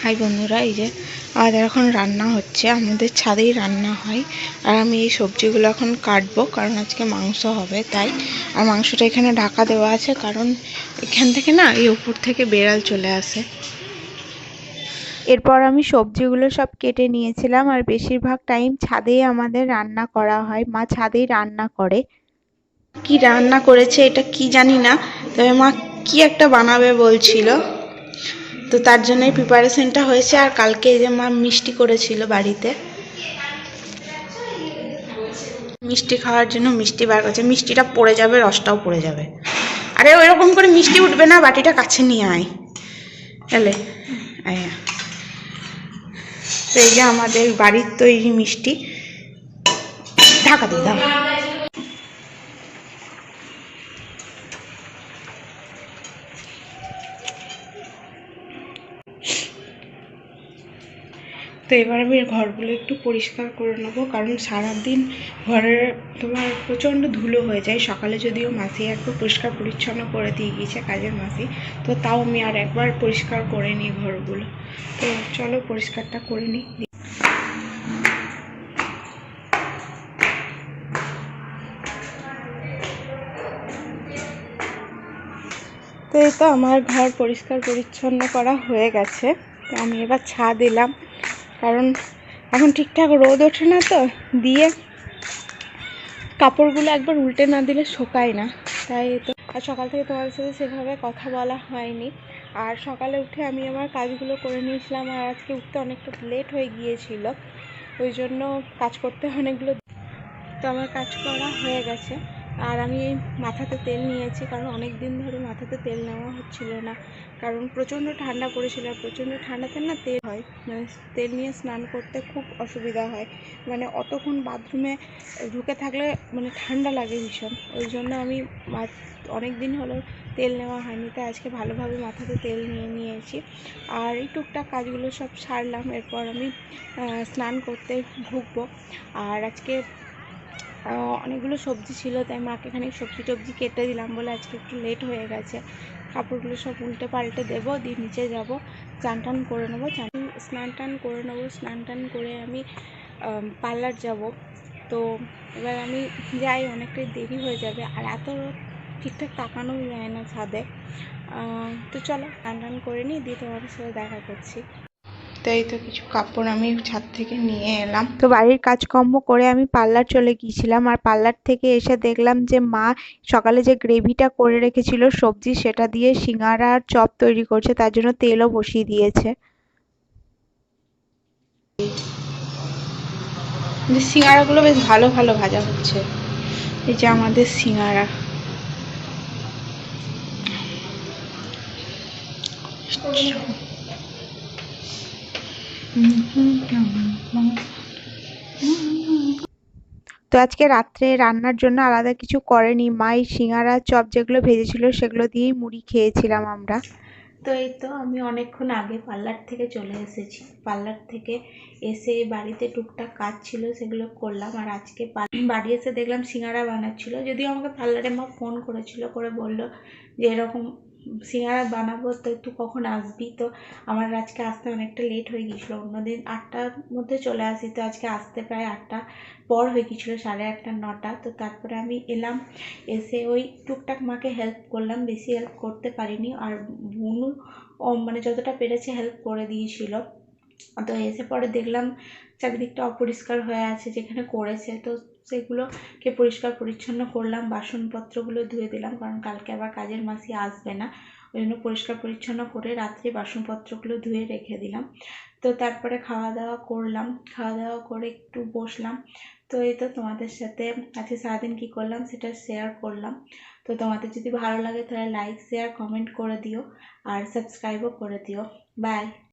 High বন্ধুরা, এই যে আমাদের এখন রান্না হচ্ছে, আমাদের ছাদেই রান্না হয়। আর আমি এই সবজিগুলো এখন কাটবো, কারণ আজকে মাংস হবে তাই। আর মাংসটা এখানে ঢাকা দেওয়া আছে, কারণ এখান থেকে না এই উপর থেকে বেড়াল চলে আসে। এরপর আমি সবজিগুলো সব কেটে নিয়েছিলাম। আর বেশিরভাগ টাইম ছাদেই আমাদের রান্না করা হয়, মা ছাদেই রান্না করে। কি রান্না করেছে এটা কি জানি না, তবে মা কি একটা বানাবে বলছিল, তো তার জন্যই প্রিপারেশনটা হয়েছে। আর কালকে এই যে মা মিষ্টি করেছিল বাড়িতে, মিষ্টি খাওয়ার জন্য মিষ্টি বার করছে। মিষ্টিটা পড়ে যাবে, রসটাও পড়ে যাবে। আরে ওইরকম করে মিষ্টি উঠবে না, বাটিটা কাছে নিয়ে আয় এলে। তো এই যে আমাদের বাড়ির তৈরি মিষ্টি, ঢাকা দিয়ে দাও। তো এবার আমি ঘরগুলো একটু পরিষ্কার করে নেবো, কারণ সারাদিন ঘরের তোমার প্রচণ্ড ধুলো হয়ে যায়। সকালে যদিও মাসি একবার পরিষ্কার পরিচ্ছন্ন করে দিয়ে গিয়েছে, কাজের মাসি, তো তাও আমি আর একবার পরিষ্কার করে নিই ঘরগুলো। তো চলো পরিষ্কারটা করে নিই। তো এই তো আমার ঘর পরিষ্কার পরিচ্ছন্ন করা হয়ে গেছে। তো আমি এবার ছাদ এলাম, কারণ এখন ঠিকঠাক রোদ ওঠে না, তো দিয়ে কাপড়গুলো একবার উল্টে না দিলে শোকায় না, তাই তো। আর সকাল থেকে তোমাদের সাথে সেভাবে কথা বলা হয়নি। আর সকালে উঠে আমি আমার কাজগুলো করে নিয়েছিলাম, আর আজকে উঠতে অনেকটা লেট হয়ে গিয়েছিল, ওই জন্য কাজ করতে অনেকগুলো। তো আমার কাজ করা হয়ে গেছে। আর আমি মাথাতে তেল নিয়েছি, কারণ অনেক দিন ধরে মাথাতে তেল নেওয়া হচ্ছিল না, কারণ প্রচণ্ড ঠান্ডা পড়েছিল। আর প্রচণ্ড ঠান্ডাতে না তেল হয়, মানে তেল নিয়ে স্নান করতে খুব অসুবিধা হয়, মানে অতক্ষণ বাথরুমে ঢুকে থাকলে মানে ঠান্ডা লাগে ভীষণ। ওই জন্য আমি অনেক দিন হলো তেল নেওয়া হয়নি, তাই আজকে ভালোভাবে মাথাতে তেল নিয়ে নিয়েছি। আর এই টুকটাক কাজগুলো সব সারলাম, এরপর আমি স্নান করতে ঢুকবো। আর আজকে অনেকগুলো সবজি ছিল, তাই মাকে এখানে সবজি টবজি কেটে দিলাম বলে আজকে একটু লেট হয়ে গেছে। কাপড়গুলো সব উল্টে পাল্টে দেবো, দিয়ে নিচে যাবো, চান টান করে নেবো, স্নান টান করে নেবো। স্নান টান করে আমি পার্লার যাব। তো এবার আমি যাই, অনেকটাই দেরি হয়ে যাবে, আর এত ঠিকঠাক তাকানোও যায় না ছাদে। তো চলো স্নান টান করে নিই, দিয়ে তোমাদের সাথে দেখা করছি। তো এই তো কিছু কাপড় আমি ছাদ থেকে নিয়ে এলাম। তো বাড়ির কাজকর্ম করে আমি পার্লার চলে গিয়েছিলাম। আর পার্লার থেকে এসে দেখলাম যে মা সকালে যে গ্রেভিটা করে রেখেছিল সবজি, সেটা দিয়ে সিঙ্গারা আর চপ তৈরি করছে, তার জন্য তেলও বসিয়ে দিয়েছে। সিঙ্গারাগুলো বেশ ভালো ভালো ভাজা হচ্ছে। এই যে আমাদের সিঙ্গারা, তো আজকে রাত্রে রান্নার জন্য আলাদা কিছু করেনি মা। এই সিঙ্গারা চপ যেগুলো ভেজেছিল সেগুলো দিয়েই মুড়ি খেয়েছিলাম আমরা। তো এই তো আমি অনেকক্ষণ আগে পার্লার থেকে চলে এসেছি। পার্লার থেকে এসে বাড়িতে টুকটাক কাজ ছিল, সেগুলো করলাম। আর আজকে বাড়ি এসে দেখলাম সিঙ্গারা বানাচ্ছিল, যদিও আমাকে পার্লারে মা ফোন করেছিল, করে বললো যে এরকম সিঙ্গারা বানাবো, তো তুই কখন আসবি। তো আমার আজকে আসতে অনেকটা লেট হয়ে গিয়েছিলো, অন্যদিন 8টার মধ্যে চলে আসি, তো আজকে আসতে প্রায় 8টা পর হয়ে গিয়েছিলো, 8:30 9টা। তো তারপরে আমি এলাম, এসে ওই টুকটাক মাকে হেল্প করলাম, বেশি হেল্প করতে পারিনি। আর বুনু মানে যতটা পেরেছে হেল্প করে দিয়েছিল। তো এসে পরে দেখলাম চারিদিকটা অপরিষ্কার হয়ে আছে যেখানে করেছে, তো সেগুলোকে পরিষ্কার পরিচ্ছন্ন করলাম, বাসনপত্রগুলো ধুয়ে দিলাম, কারণ কালকে আবার কাজের মাসি আসবে না, ওই জন্য পরিষ্কার পরিচ্ছন্ন করে রাত্রে বাসনপত্রগুলো ধুয়ে রেখে দিলাম। তো তারপরে খাওয়া দাওয়া করলাম, খাওয়া দাওয়া করে একটু বসলাম। তো এই তো তোমাদের সাথে আজকে সারাদিন কী করলাম সেটা শেয়ার করলাম। তো তোমাদের যদি ভালো লাগে তাহলে লাইক শেয়ার কমেন্ট করে দিও, আর সাবস্ক্রাইবও করে দিও। বাই।